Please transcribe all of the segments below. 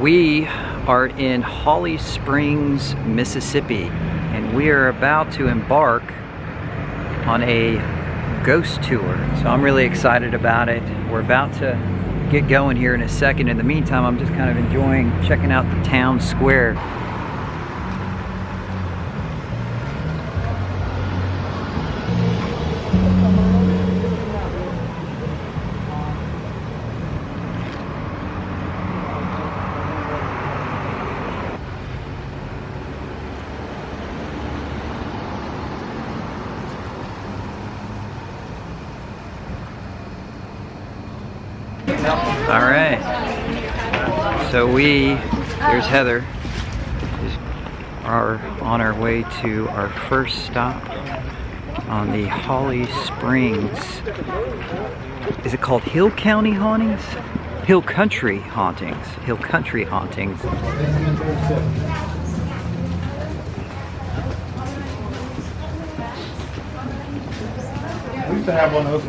We are in Holly Springs, Mississippi, and we are about to embark on a ghost tour. So I'm really excited about it. We're about to get going here in a second. In the meantime, I'm just kind of enjoying checking out the town square. All right, so there's Heather, are on our way to our first stop on the Holly Springs. Is it called Hill County Hauntings? Hill Country Hauntings. Hill Country Hauntings. We used to have one of those.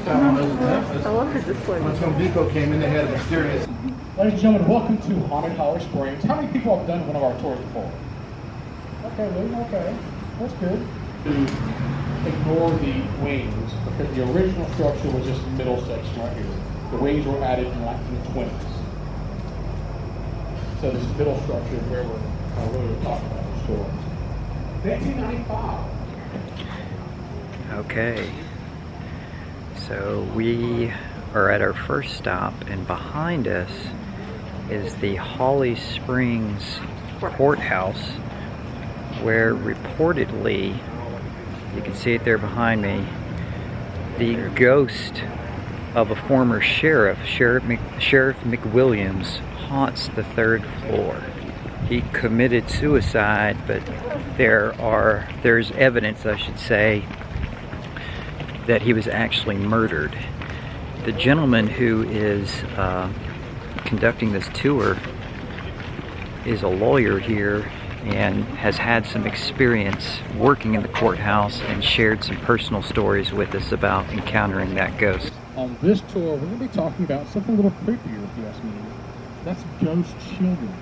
I love this display. When Home Depot came in, they had a mysterious. Ladies and gentlemen, welcome to Haunted Holly Springs. How many people have done one of our tours before? Okay, Lou, okay. That's good. To ignore the wings, because the original structure was this middle section right here. The wings were added in like the 1920s. So this middle structure is where we're really talking about the story. 1995. Okay. So we are at our first stop, and behind us is the Holly Springs courthouse, where reportedly, you can see it there behind me, the ghost of a former sheriff, Sheriff McWilliams, haunts the third floor. He committed suicide, but there's evidence, I should say, that he was actually murdered. The gentleman who is conducting this tour is a lawyer here and has had some experience working in the courthouse and shared some personal stories with us about encountering that ghost. On this tour, we're going to be talking about something a little creepier, if you ask me. That's ghost children.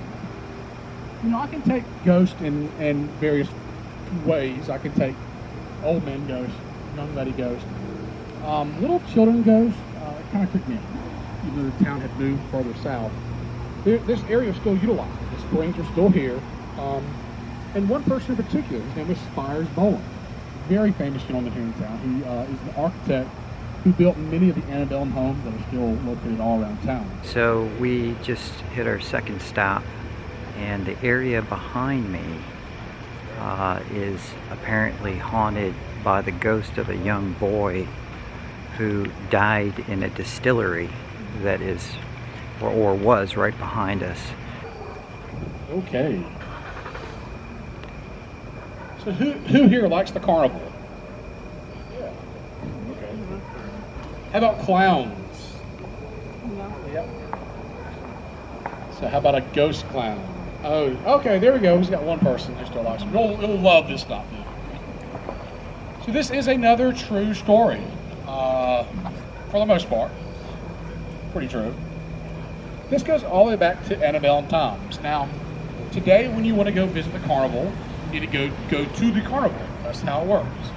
You know, I can take ghosts in various ways. I can take old men ghosts, young lady ghost. Little children ghosts, it kind of freaked me out. Even though the town had moved further south. This area is still utilized. The springs are still here. And one person in particular, his name was Spires Bowen. Very famous gentleman here in town. He is an architect who built many of the antebellum homes that are still located all around town. So we just hit our second stop, and the area behind me is apparently haunted by the ghost of a young boy who died in a distillery that is, or was, right behind us. Okay. So who here likes the carnival? Yeah. Okay. How about clowns? No. Yep. So how about a ghost clown? Oh, okay, there we go. He's got one person who still likes it. You'll love this stuff. So this is another true story, for the most part. Pretty true. This goes all the way back to antebellum times. Now, today when you want to go visit the carnival, you need to go to the carnival. That's how it works.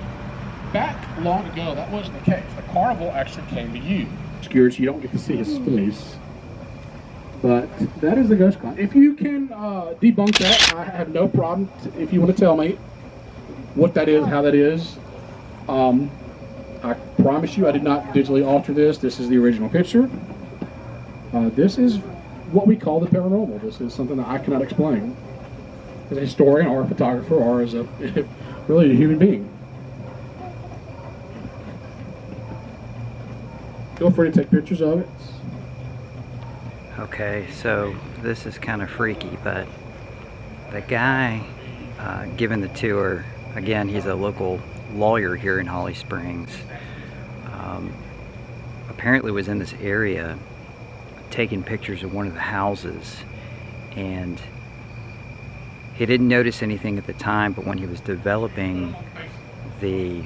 Back long ago, that wasn't the case. The carnival actually came to you. Obscured, so you don't get to see his face. But that is the ghost clown. If you can debunk that, I have no problem. If you want to tell me what that is, how that is. I promise you I did not digitally alter this. This is the original picture. This is what we call the paranormal. This is something that I cannot explain as a historian or a photographer or as a really a human being. Feel free to take pictures of it. Okay, so this is kind of freaky, but the guy giving the tour, again, he's a local lawyer here in Holly Springs, apparently was in this area taking pictures of one of the houses, and he didn't notice anything at the time, but when he was developing the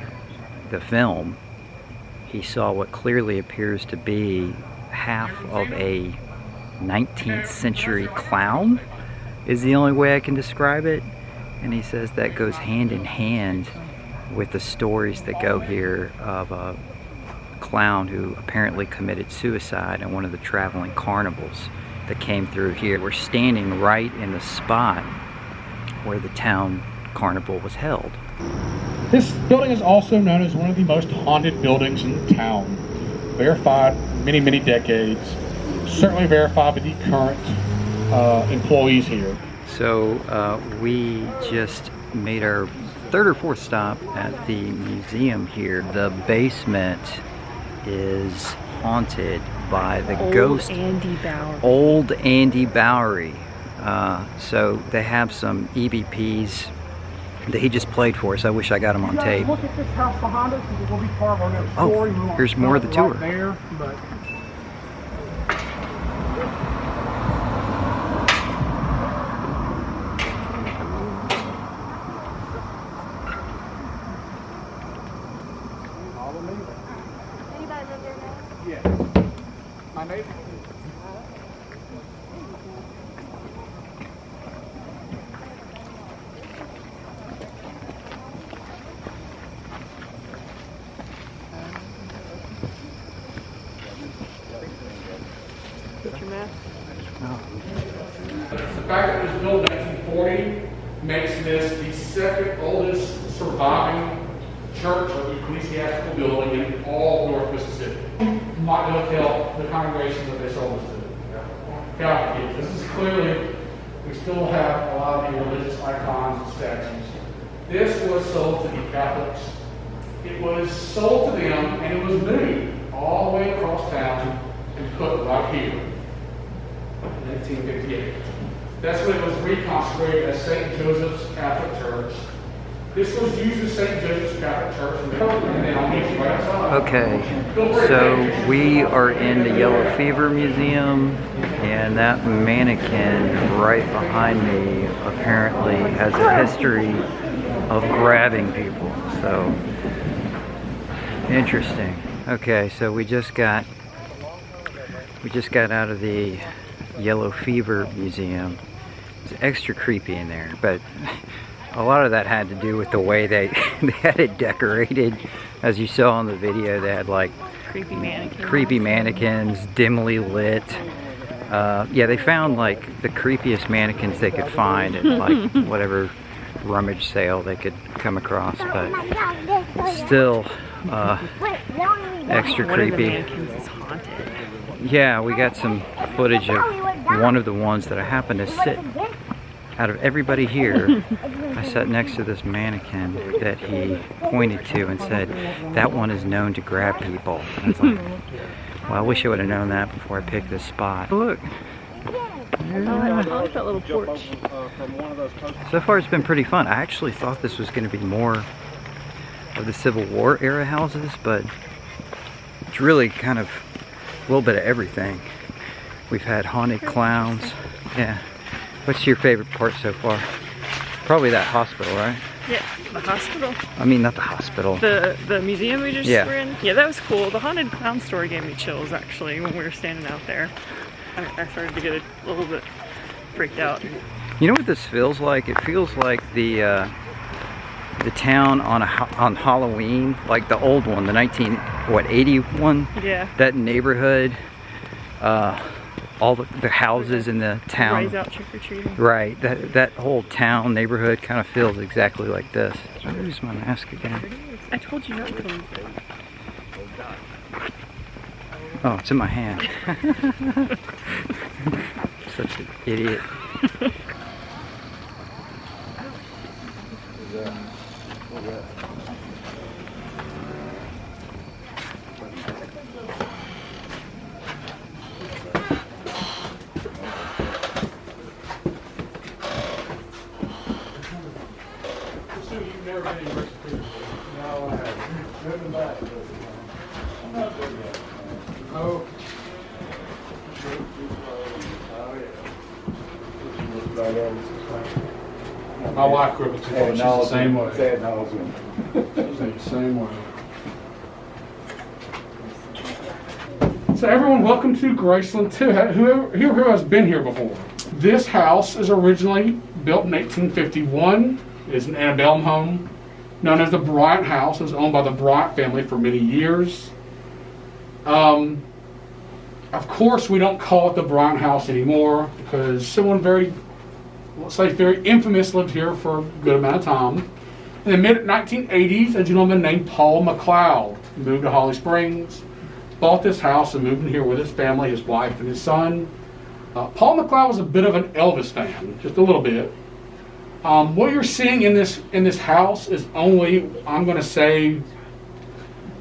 film, he saw what clearly appears to be half of a 19th century clown is the only way I can describe it. And he says that goes hand in hand with the stories that go here of a clown who apparently committed suicide in one of the traveling carnivals that came through here. We're standing right in the spot where the town carnival was held. This building is also known as one of the most haunted buildings in the town. Verified many, many decades. Certainly verified by the current employees here. So we just made our third or fourth stop at the museum here. The basement is haunted by the ghost Andy Bowery. Old Andy Bowery. So they have some EVPs that he just played for us. I wish I got them on tape. Look at this house behind us. It will be part of our next story. Oh, here's more of the tour. Right there, but my neighbor. Get your mask. The fact that it was built in 1940 makes this the second oldest surviving church or ecclesiastical building in all of North Mississippi. Might be able to tell the congregation that they sold this to. Catholic kids. This is clearly, we still have a lot of the religious icons and statues. This was sold to the Catholics. It was sold to them and it was moved all the way across town and put right here in 1858. That's when it was reconsecrated as St. Joseph's Catholic Church. This was used as St. Joseph's Catholic Church and then on each right side. Okay, so we are in the Yellow Fever Museum, and that mannequin right behind me apparently has a history of grabbing people. So interesting. Okay, so we just got out of the Yellow Fever Museum. It's extra creepy in there, but a lot of that had to do with the way they had it decorated. As you saw in the video, they had like creepy mannequins, dimly lit. Yeah, they found like the creepiest mannequins they could find at like whatever rummage sale they could come across, but still extra creepy. One of the mannequins is haunted. Yeah, we got some footage of one of the ones that I happened to sit. Out of everybody here, I sat next to this mannequin that he pointed to and said, that one is known to grab people. And I was like, well, I wish I would have known that before I picked this spot. Look. I like that little porch. So far it's been pretty fun. I actually thought this was going to be more of the Civil War era houses, but it's really kind of a little bit of everything. We've had haunted clowns. Yeah. What's your favorite part so far? Probably that hospital, right? Yeah, the hospital. I mean, not the hospital. The museum we just were in. Yeah, that was cool. The haunted clown story gave me chills actually when we were standing out there. I started to get a little bit freaked out. You know what this feels like? It feels like the town on Halloween, like the old one, the 81? Yeah. That neighborhood. All the houses in the town. Raise out trick-or-treating. Right, that whole town neighborhood kind of feels exactly like this. I lose my mask again. I told you not to lose it. Oh, it's in my hand. Such an idiot. My wife grew up in Tupelo. She's the same way. She's the same way. So everyone, welcome to Graceland Too. Who has been here before? This house is originally built in 1851. It is an antebellum home known as the Bryant House. It was owned by the Bryant family for many years. Of course, we don't call it the Bryant House anymore because someone very infamous lived here for a good amount of time. In the mid-1980s, a gentleman named Paul McLeod moved to Holly Springs, bought this house, and moved in here with his family, his wife, and his son. Paul McLeod was a bit of an Elvis fan, just a little bit. What you're seeing in this house is only, I'm going to say,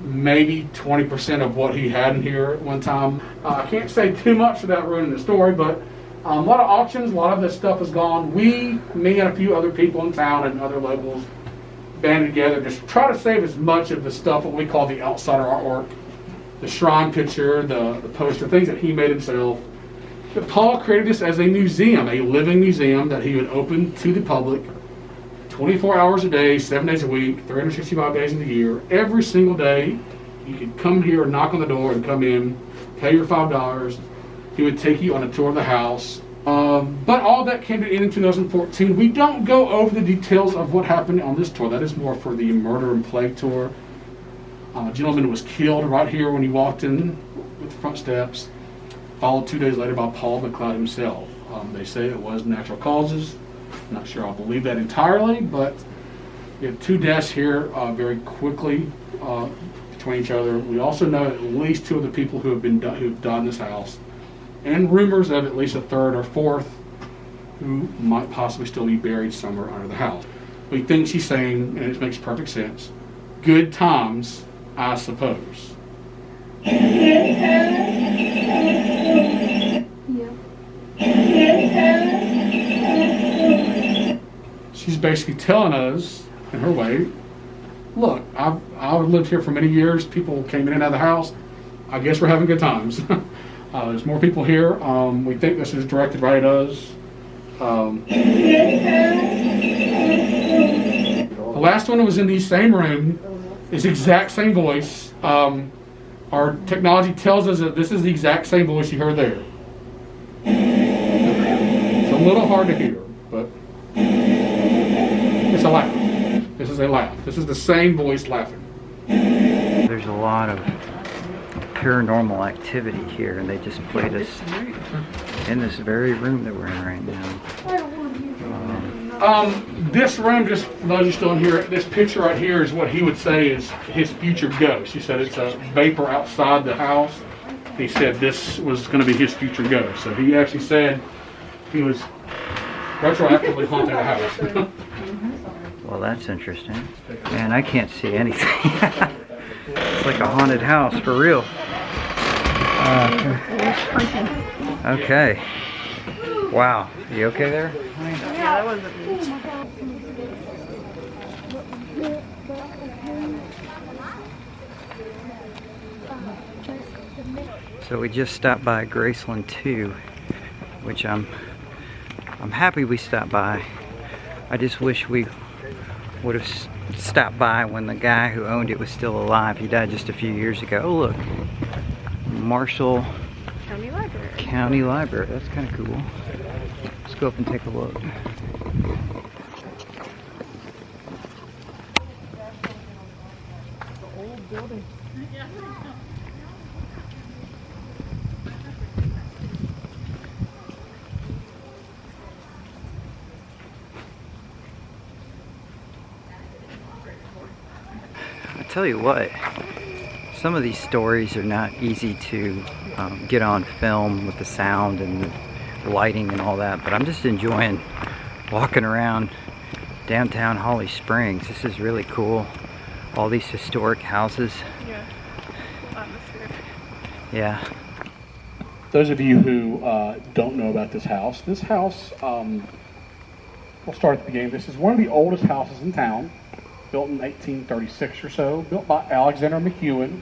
maybe 20% of what he had in here at one time. I can't say too much without ruining the story, but a lot of auctions, a lot of this stuff is gone. Me and a few other people in town and other locals banded together just try to save as much of the stuff, what we call the outsider artwork, the shrine picture, the poster, things that he made himself. But Paul created this as a museum, a living museum that he would open to the public 24 hours a day, 7 days a week, 365 days in the year. Every single day, you could come here and knock on the door and come in, pay your $5. He would take you on a tour of the house. But all that came to an end in 2014. We don't go over the details of what happened on this tour. That is more for the Murder and Plague tour. A gentleman was killed right here when he walked in with the front steps, followed 2 days later by Paul McLeod himself. They say it was natural causes. I'm not sure I'll believe that entirely, but we have 2 deaths here very quickly between each other. We also know at least 2 of the people who've died in this house, and rumors of at least a 3rd or 4th who might possibly still be buried somewhere under the house. We think she's saying, and it makes perfect sense, good times, I suppose. She's basically telling us, in her way, look, I've lived here for many years. People came in and out of the house. I guess we're having good times. There's more people here. We think this is directed right at us. The last one was in the same room. It's the exact same voice. Our technology tells us that this is the exact same voice you heard there. It's a little hard to hear, but it's a laugh. This is a laugh. This is the same voice laughing. There's a lot of paranormal activity here, and they just played us in this very room that we're in right now. This room, just for those who still in here, this picture right here is what he would say is his future ghost. He said it's a vapor outside the house. He said this was going to be his future ghost. So he actually said he was retroactively haunting the house. Well, that's interesting. Man, I can't see anything. It's like a haunted house, for real. Okay. Wow. You okay there? Yeah, that wasn't me. So we just stopped by Graceland Too, which I'm happy we stopped by. I just wish we would have stopped by when the guy who owned it was still alive. He died just a few years ago. Oh, look. Marshall County Library. That's kind of cool. Let's go up and take a look. I tell you what, some of these stories are not easy to get on film with the sound and the lighting and all that, but I'm just enjoying walking around downtown Holly Springs. This is really cool. All these historic houses. Yeah. Atmosphere. Yeah. Those of you who don't know about this house, we'll start at the beginning. This is one of the oldest houses in town, built in 1836 or so, built by Alexander McEwen.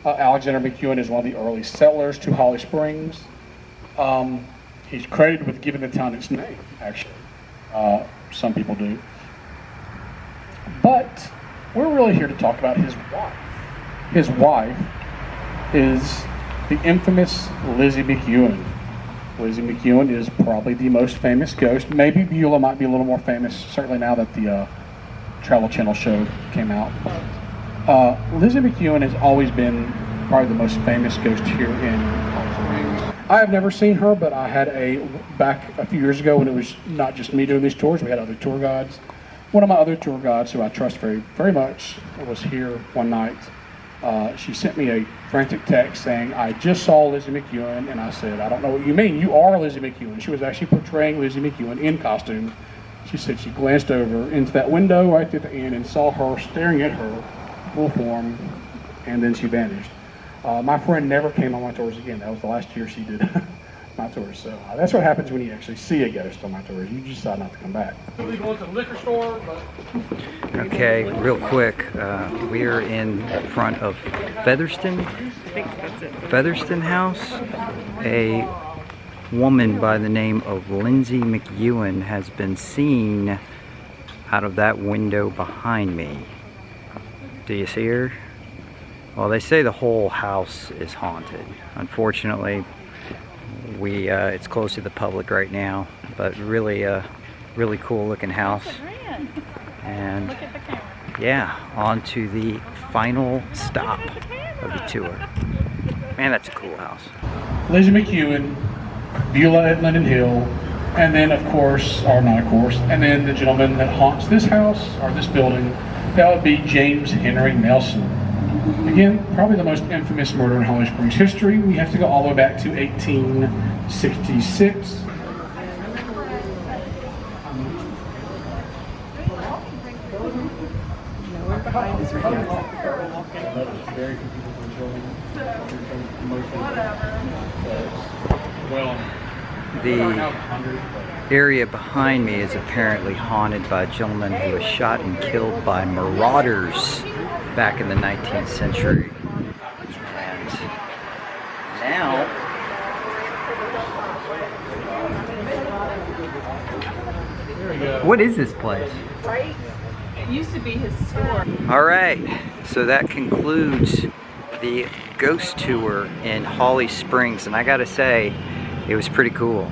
Alexander McEwen is one of the early settlers to Holly Springs. He's credited with giving the town its name, actually. Some people do. But we're really here to talk about his wife. His wife is the infamous Lizzie McEwen. Lizzie McEwen is probably the most famous ghost. Maybe Beulah might be a little more famous, certainly now that the Travel Channel show came out. Lizzie McEwen has always been probably the most famous ghost here in Holly Springs. I have never seen her, but I had back a few years ago when it was not just me doing these tours, we had other tour guides. One of my other tour guides, who I trust very, very much, was here one night. She sent me a frantic text saying, "I just saw Lizzie McEwen," and I said, "I don't know what you mean. You are Lizzie McEwen." She was actually portraying Lizzie McEwen in costume. She said she glanced over into that window right at the end and saw her staring at her full form, and then she vanished. My friend never came on my tours again. That was the last year she did my tours. So that's what happens when you actually see a ghost on my tours. You just decide not to come back. We're going to the liquor store. Okay, real quick, we are in front of Featherston House. A woman by the name of Lindsay McEwen has been seen out of that window behind me. Do you see her? Well, they say the whole house is haunted. Unfortunately, it's closed to the public right now, but really cool looking house. And yeah, on to the final stop of the tour. Man, that's a cool house. Lizzie McEwen, Beulah at Linden Hill, and then of course, or not of course, and then the gentleman that haunts this house, or this building, that would be James Henry Nelson. Again, probably the most infamous murder in Holly Springs history. We have to go all the way back to 1866. The area behind me is apparently haunted by a gentleman who was shot and killed by marauders back in the 19th century. And now, what is this place? Right? It used to be his store. Alright, so that concludes the ghost tour in Holly Springs, and I gotta say, it was pretty cool.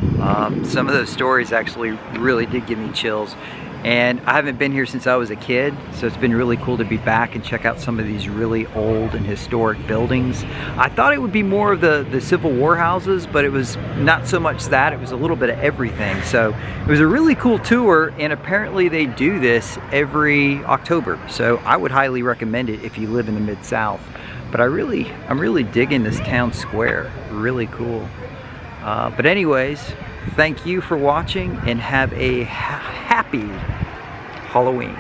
Some of those stories actually really did give me chills. And I haven't been here since I was a kid, so it's been really cool to be back and check out some of these really old and historic buildings. I thought it would be more of the Civil War houses, but it was not so much that. It was a little bit of everything. So it was a really cool tour, and apparently they do this every October. So I would highly recommend it if you live in the Mid-South. But I'm really digging this town square. Really cool. But anyways, thank you for watching and have a happy Halloween.